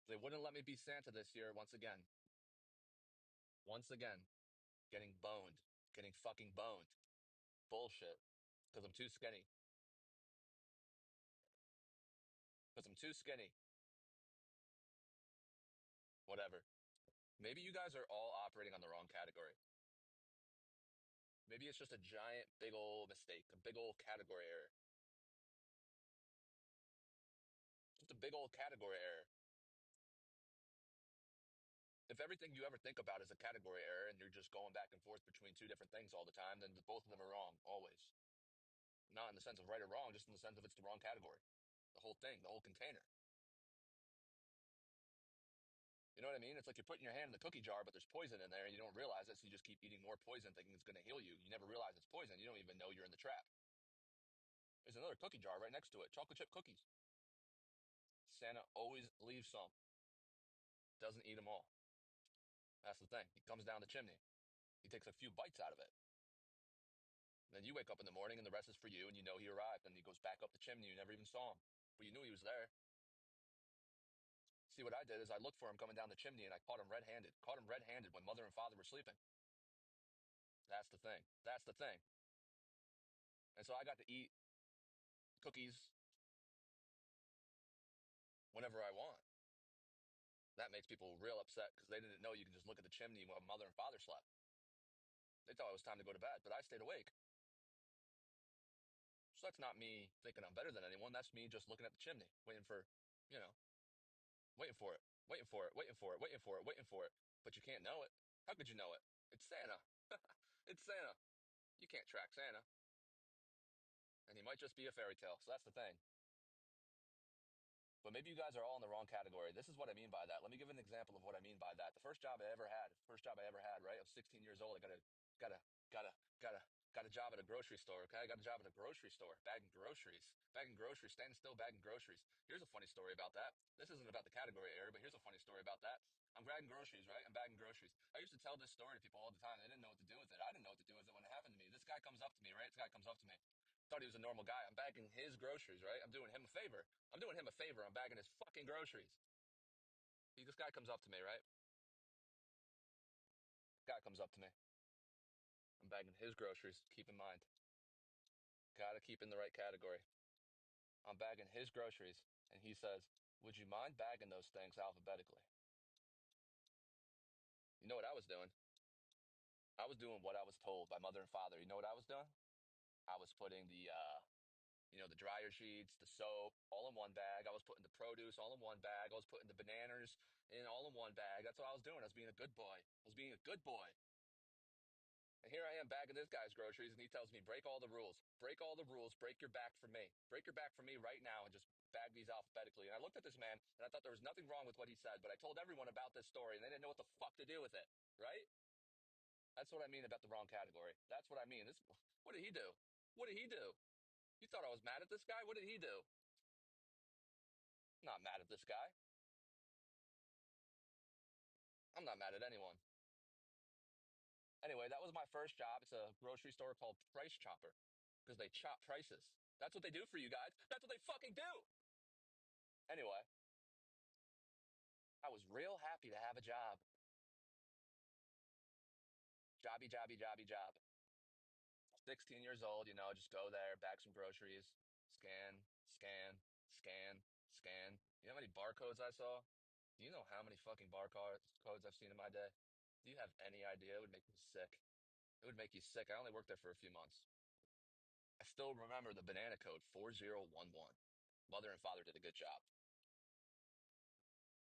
They wouldn't let me be Santa this year once again. Once again, getting boned. Getting fucking boned. Bullshit. Because I'm too skinny. Because I'm too skinny. Whatever. Maybe you guys are all operating on the wrong category. Maybe it's just a giant, big old mistake, a big old category error. Just a big old category error. If everything you ever think about is a category error and you're just going back and forth between two different things all the time, then both of them are wrong, always. Not in the sense of right or wrong, just in the sense of it's the wrong category. The whole thing, the whole container. You know what I mean? It's like you're putting your hand in the cookie jar, but there's poison in there and you don't realize it, so you just keep eating more poison thinking it's going to heal you. You never realize it's poison. You don't even know you're in the trap. There's another cookie jar right next to it, chocolate chip cookies. Santa always leaves some, doesn't eat them all. That's the thing. He comes down the chimney. He takes a few bites out of it. Then you wake up in the morning and the rest is for you, and you know he arrived, and he goes back up the chimney. You never even saw him, but you knew he was there. See, what I did is I looked for him coming down the chimney, and I caught him red-handed. Caught him red-handed when mother and father were sleeping. That's the thing. That's the thing. And so I got to eat cookies whenever I want. That makes people real upset because they didn't know you can just look at the chimney while mother and father slept. They thought it was time to go to bed, but I stayed awake. So that's not me thinking I'm better than anyone. That's me just looking at the chimney, waiting for, you know, waiting for it, waiting for it, waiting for it, waiting for it, waiting for it. But you can't know it. How could you know it? It's Santa. It's Santa. You can't track Santa. And he might just be a fairy tale. So that's the thing. But maybe you guys are all in the wrong category. This is what I mean by that. Let me give an example of what I mean by that. The first job I ever had, right? I was 16 years old. I got a, got a, got a, got a job at a grocery store. Okay, I got a job at a grocery store, bagging groceries, standing still, bagging groceries. Here's a funny story about that. This isn't about the category area, but here's a funny story about that. I'm bagging groceries, right? I'm bagging groceries. I used to tell this story to people all the time. They didn't know what to do with it. I didn't know what to do with it when it happened to me. This guy comes up to me, right? This guy comes up to me. Thought he was a normal guy. I'm bagging his groceries, right? I'm doing him a favor. I'm doing him a favor. I'm bagging his fucking groceries. This guy comes up to me, right? Guy comes up to me. I'm bagging his groceries. Keep in mind, gotta keep in the right category. I'm bagging his groceries, and he says, "Would you mind bagging those things alphabetically?" You know what I was doing? I was doing what I was told by mother and father. You know what I was doing? I was putting the dryer sheets, the soap, all in one bag. I was putting the produce all in one bag. I was putting the bananas in all in one bag. That's what I was doing. I was being a good boy. I was being a good boy. And here I am bagging this guy's groceries, and he tells me, break all the rules. Break all the rules. Break your back for me. Break your back for me right now and just bag these alphabetically. And I looked at this man, and I thought there was nothing wrong with what he said, but I told everyone about this story, and they didn't know what the fuck to do with it. Right? That's what I mean about the wrong category. That's what I mean. What did he do? What did he do? You thought I was mad at this guy? What did he do? I'm not mad at this guy. I'm not mad at anyone. Anyway, that was my first job. It's a grocery store called Price Chopper because they chop prices. That's what they do for you guys. That's what they fucking do. Anyway, I was real happy to have a job. Jobby, jobby, jobby, job. 16 years old, just go there, bag some groceries, scan, scan, scan, scan. You know how many barcodes I saw? Do you know how many fucking barcodes I've seen in my day? Do you have any idea? It would make me sick. It would make you sick. I only worked there for a few months. I still remember the banana code 4011. Mother and father did a good job.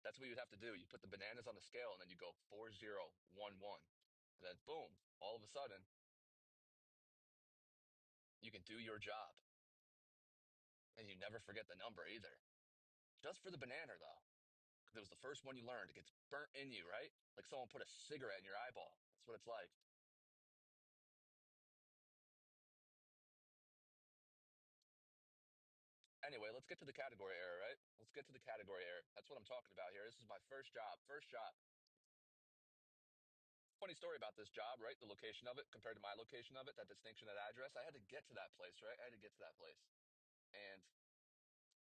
That's what you'd have to do. You put the bananas on the scale and then you go 4011. And then boom, all of a sudden, you can do your job. And you never forget the number either. Just for the banana, though. Because it was the first one you learned. It gets burnt in you, right? Like someone put a cigarette in your eyeball. That's what it's like. Anyway, let's get to the category error, right? Let's get to the category error. That's what I'm talking about here. This is my first job. First job. Funny story about this job, right? The location of it compared to my location of it, that distinction, that address. I had to get to that place, right? I had to get to that place. And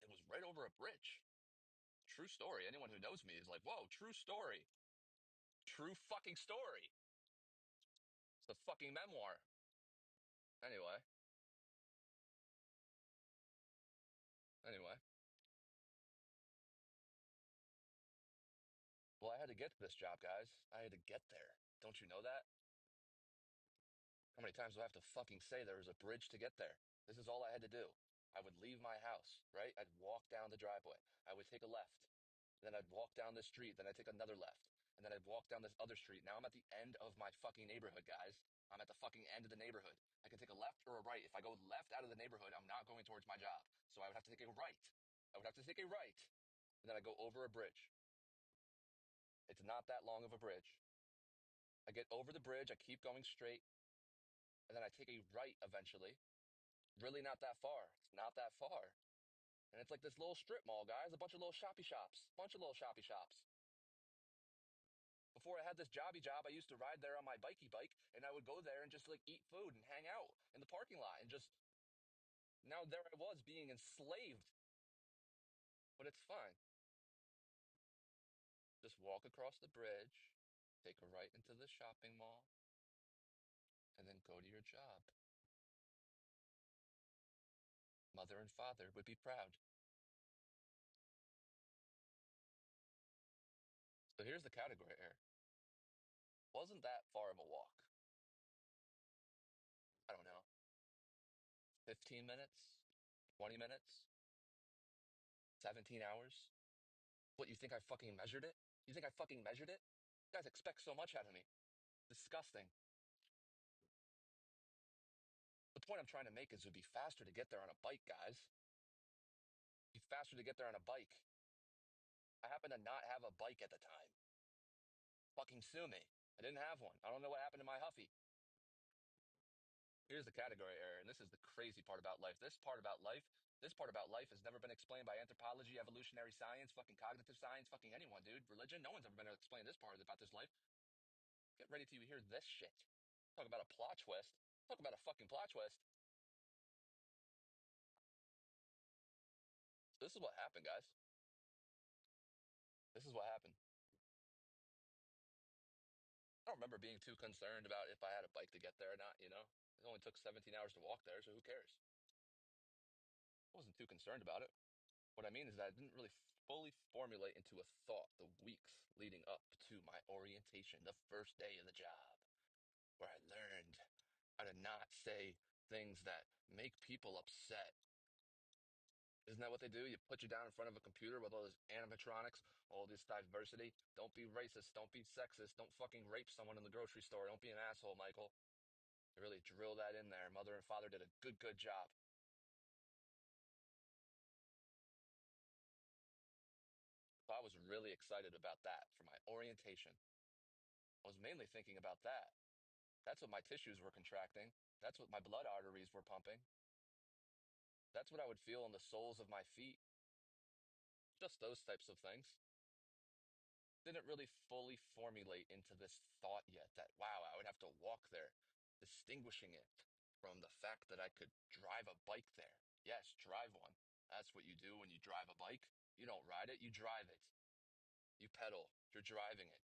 it was right over a bridge. true story. Anyone who knows me is like, whoa, true story. True fucking story. It's a fucking memoir. Anyway, anyway. Well, I had to get to this job, guys. I had to get there. Don't you know that? How many times do I have to fucking say there was a bridge to get there? This is all I had to do. I would leave my house, right? I'd walk down the driveway. I would take a left. Then I'd walk down the street. Then I'd take another left. And then I'd walk down this other street. Now I'm at the end of my fucking neighborhood, guys. I'm at the fucking end of the neighborhood. I can take a left or a right. If I go left out of the neighborhood, I'm not going towards my job. So I would have to take a right. I would have to take a right. And then I go over a bridge. It's not that long of a bridge. I get over the bridge. I keep going straight. And then I take a right eventually. Really not that far. It's not that far. And it's like this little strip mall, guys. A bunch of little shoppy shops. Bunch of little shoppy shops. Before I had this jobby job, I used to ride there on my bikey bike, and I would go there and just like eat food and hang out in the parking lot. And just now there I was being enslaved. But it's fine. Just walk across the bridge, take a right into the shopping mall, and then go to your job. Mother and father would be proud. So here's the category error. Wasn't that far of a walk. I don't know, 15 minutes, 20 minutes, 17 hours. What, you think I fucking measured it? You think I fucking measured it? You guys expect so much out of me. Disgusting. The point I'm trying to make is it would be faster to get there on a bike, guys. It'd be faster to get there on a bike. I happen to not have a bike at the time. Fucking sue me. I didn't have one. I don't know what happened to my Huffy. Here's the category error, and this is the crazy part about life. This part about life has never been explained by anthropology, evolutionary science, fucking cognitive science, fucking anyone, dude. Religion. No one's ever been able to explain this part about this life. Get ready to hear this shit. Talk about a plot twist. Talk about a fucking plot twist. This is what happened, guys. This is what happened. I don't remember being too concerned about if I had a bike to get there or not. It only took 17 hours to walk there, so who cares? I wasn't too concerned about it. What I mean is that I didn't really fully formulate into a thought the weeks leading up to my orientation, the first day of the job, where I learned how to not say things that make people upset. Isn't that what they do? You put you down in front of a computer with all this animatronics, all this diversity. Don't be racist. Don't be sexist. Don't fucking rape someone in the grocery store. Don't be an asshole, Michael. They really drill that in there. Mother and father did a good job. So I was really excited about that for my orientation. I was mainly thinking about that. That's what my tissues were contracting. That's what my blood arteries were pumping. That's what I would feel in the soles of my feet. Just those types of things. Didn't really fully formulate into this thought yet that, wow, I would have to walk there, distinguishing it from the fact that I could drive a bike there. Yes, drive one. That's what you do when you drive a bike. You don't ride it, you drive it. You pedal, you're driving it.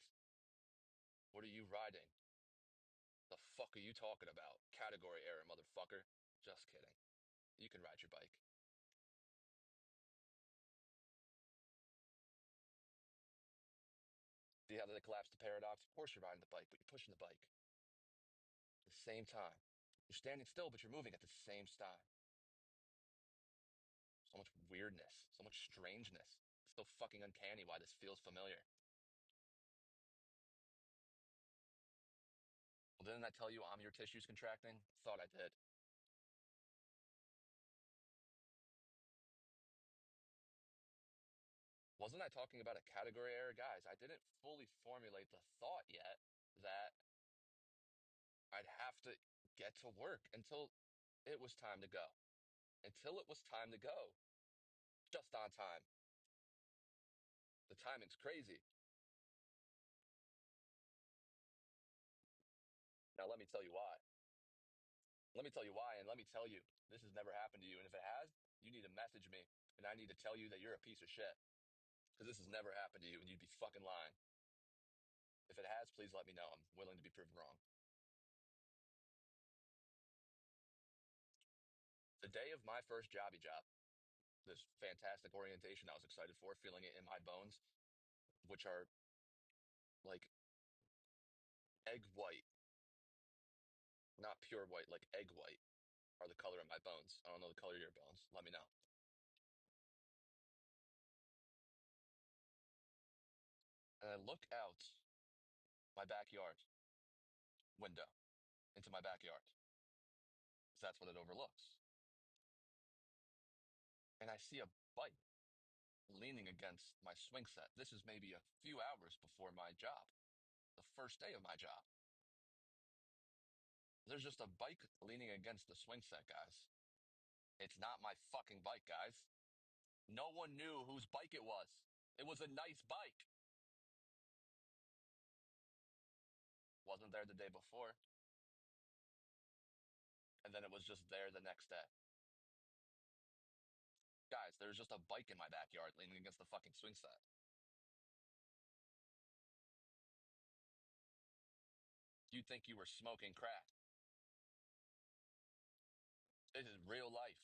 What are you riding? The fuck are you talking about? Category error, motherfucker. Just kidding. You can ride your bike. See how they collapse the paradox? Of course you're riding the bike, but you're pushing the bike at the same time. You're standing still, but you're moving at the same time. So much weirdness, so much strangeness. It's so fucking uncanny why this feels familiar. Well, didn't I tell you I'm your tissues contracting? Thought I did. Wasn't I talking about a category error? Guys, I didn't fully formulate the thought yet that I'd have to get to work until it was time to go. Until it was time to go. Just on time. The timing's crazy. Now, let me tell you why. Let me tell you why, and let me tell you, this has never happened to you. And if it has, you need to message me, and I need to tell you that you're a piece of shit. Because this has never happened to you and you'd be fucking lying. If it has, please let me know. I'm willing to be proven wrong. The day of my first jobby job, this fantastic orientation I was excited for, feeling it in my bones, which are like egg white, not pure white, like egg white are the color of my bones. I don't know the color of your bones. Let me know. And I look out my backyard window into my backyard, because that's what it overlooks. And I see a bike leaning against my swing set. This is maybe a few hours before my job, the first day of my job. There's just a bike leaning against the swing set, guys. It's not my fucking bike, guys. No one knew whose bike it was. It was a nice bike. Wasn't there the day before, and then it was just there the next day. Guys, there's just a bike in my backyard leaning against the fucking swing set. You'd think you were smoking crack. This is real life.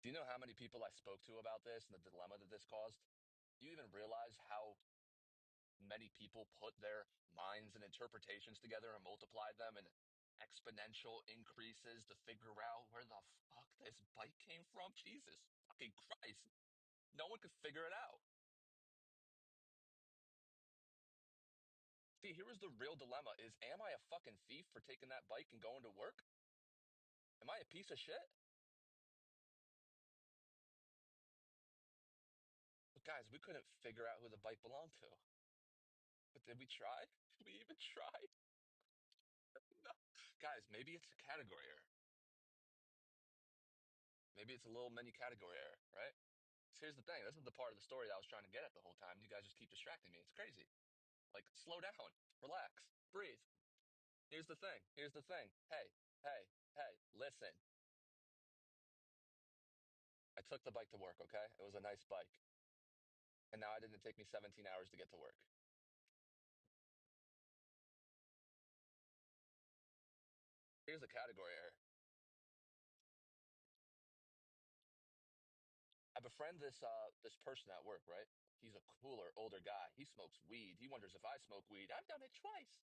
Do you know how many people I spoke to about this and the dilemma that this caused? Do you even realize how many people put their minds and interpretations together and multiplied them in exponential increases to figure out where the fuck this bike came from? Jesus fucking Christ. No one could figure it out. See, here was the real dilemma is am I a fucking thief for taking that bike and going to work? Am I a piece of shit? But guys, we couldn't figure out who the bike belonged to. But did we try? Did we even try? No. Guys, maybe it's a category error. Maybe it's a little mini category error, right? So here's the thing. This is the part of the story that I was trying to get at the whole time. You guys just keep distracting me. It's crazy. Like, slow down, relax, breathe. Here's the thing. Here's the thing. Hey, listen. I took the bike to work, okay? It was a nice bike. And now it didn't take me 17 hours to get to work. Here's a category error. I befriend this person at work, right? He's a cooler, older guy. He smokes weed. He wonders if I smoke weed. I've done it twice.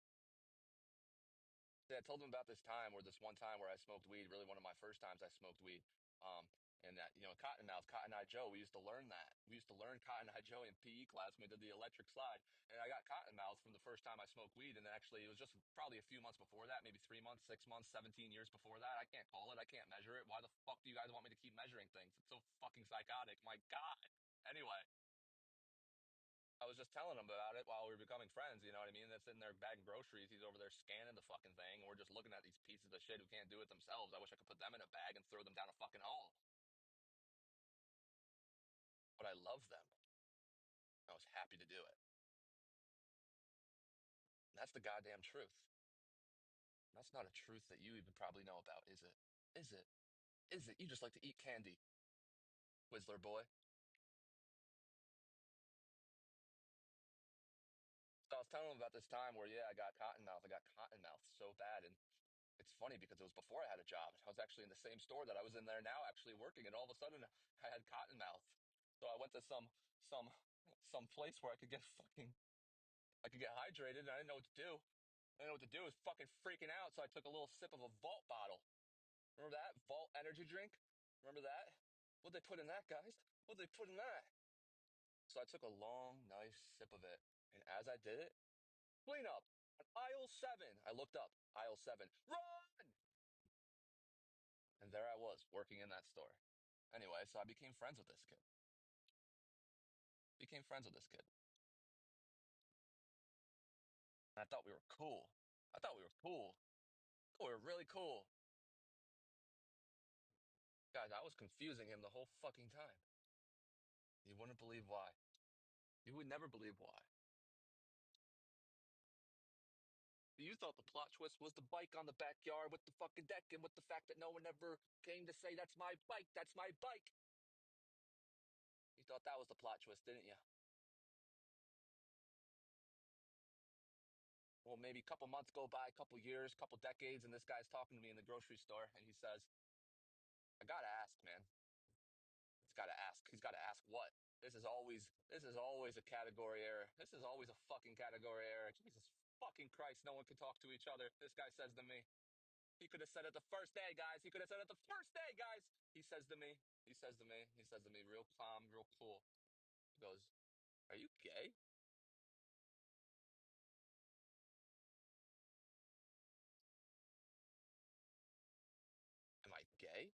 Yeah, I told him about this time where this one time where I smoked weed, really one of my first times I smoked weed. Um, and that, Cottonmouth, Cotton Eye Joe, we used to learn that. We used to learn Cotton Eye Joe in PE class when we did the electric slide. And I got Cottonmouth from the first time I smoked weed. And actually, it was just probably a few months before that, maybe 3 months, 6 months, 17 years before that. I can't call it. I can't measure it. Why the fuck do you guys want me to keep measuring things? It's so fucking psychotic. My God. Anyway. I was just telling him about it while we were becoming friends. You know what I mean? That's in there bagging groceries. He's over there scanning the fucking thing. And we're just looking at these pieces of shit who can't do it themselves. I wish I could put them in a bag and throw them down a fucking hole. But I love them. I was happy to do it. And that's the goddamn truth. That's not a truth that you even probably know about, is it? Is it? Is it? You just like to eat candy, Whistler boy. So I was telling him about this time where, yeah, I got cotton mouth. I got cotton mouth so bad. And it's funny because it was before I had a job. I was actually in the same store that I was in there now, actually working, and all of a sudden I had cotton mouth. So I went to some some place where I could get hydrated, and I didn't know what to do. I didn't know what to do. I was fucking freaking out. So I took a little sip of a Vault bottle. Remember that Vault energy drink? Remember that? What'd they put in that, guys? What'd they put in that? So I took a long, nice sip of it, and as I did it, clean up on aisle 7. I looked up aisle 7. Run! And there I was working in that store. Anyway, so I became friends with this kid. Became friends with this kid. And I thought we were cool. I thought we were cool. We were really cool. Guys, I was confusing him the whole fucking time. You wouldn't believe why. You would never believe why. You thought the plot twist was the bike on the backyard with the fucking deck and with the fact that no one ever came to say, that's my bike, that's my bike. You thought that was the plot twist, didn't you? Well, maybe a couple months go by, a couple years, couple decades, and this guy's talking to me in the grocery store, and he says, I gotta ask, man. He's gotta ask. He's gotta ask what? This is always a category error. This is always a fucking category error. Jesus fucking Christ, no one can talk to each other. This guy says to me. He could have said it the first day, guys. He could have said it the first day, guys. He says to me, he says to me, real calm, real cool. He goes, are you gay? Am I gay?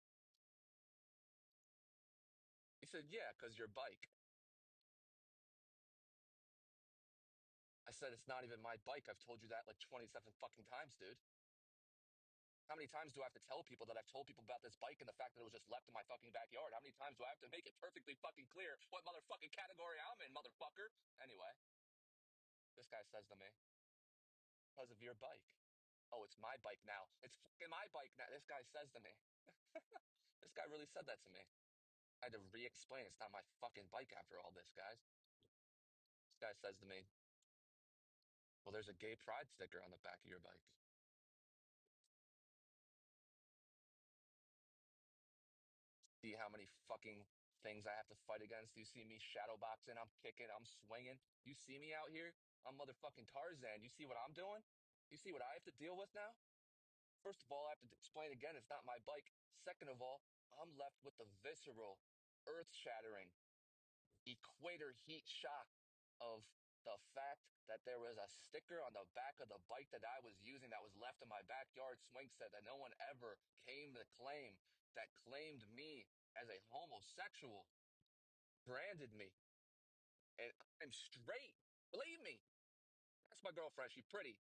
He said, yeah, because your bike. I said, it's not even my bike. I've told you that like 27 fucking times, dude. How many times do I have to tell people that I've told people about this bike and the fact that it was just left in my fucking backyard? How many times do I have to make it perfectly fucking clear what motherfucking category I'm in, motherfucker? Anyway, this guy says to me, because of your bike. Oh, it's my bike now. It's fucking my bike now. This guy says to me. This guy really said that to me. I had to re-explain it's not my fucking bike after all this, guys. This guy says to me, well, there's a gay pride sticker on the back of your bike. See how many fucking things I have to fight against? You see me shadowboxing, I'm kicking, I'm swinging. You see me out here? I'm motherfucking Tarzan. You see what I'm doing? You see what I have to deal with now? First of all, I have to explain again, it's not my bike. Second of all, I'm left with the visceral, earth-shattering, equator heat shock of the fact that there was a sticker on the back of the bike that I was using that was left in my backyard swing set that no one ever came to claim, that claimed me as a homosexual, branded me, and I'm straight. Believe me, that's my girlfriend. She's pretty.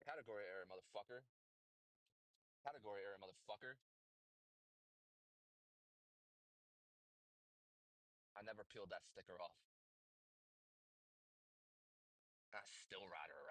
Category error, motherfucker. Category error, motherfucker. I never peeled that sticker off. I still ride her around.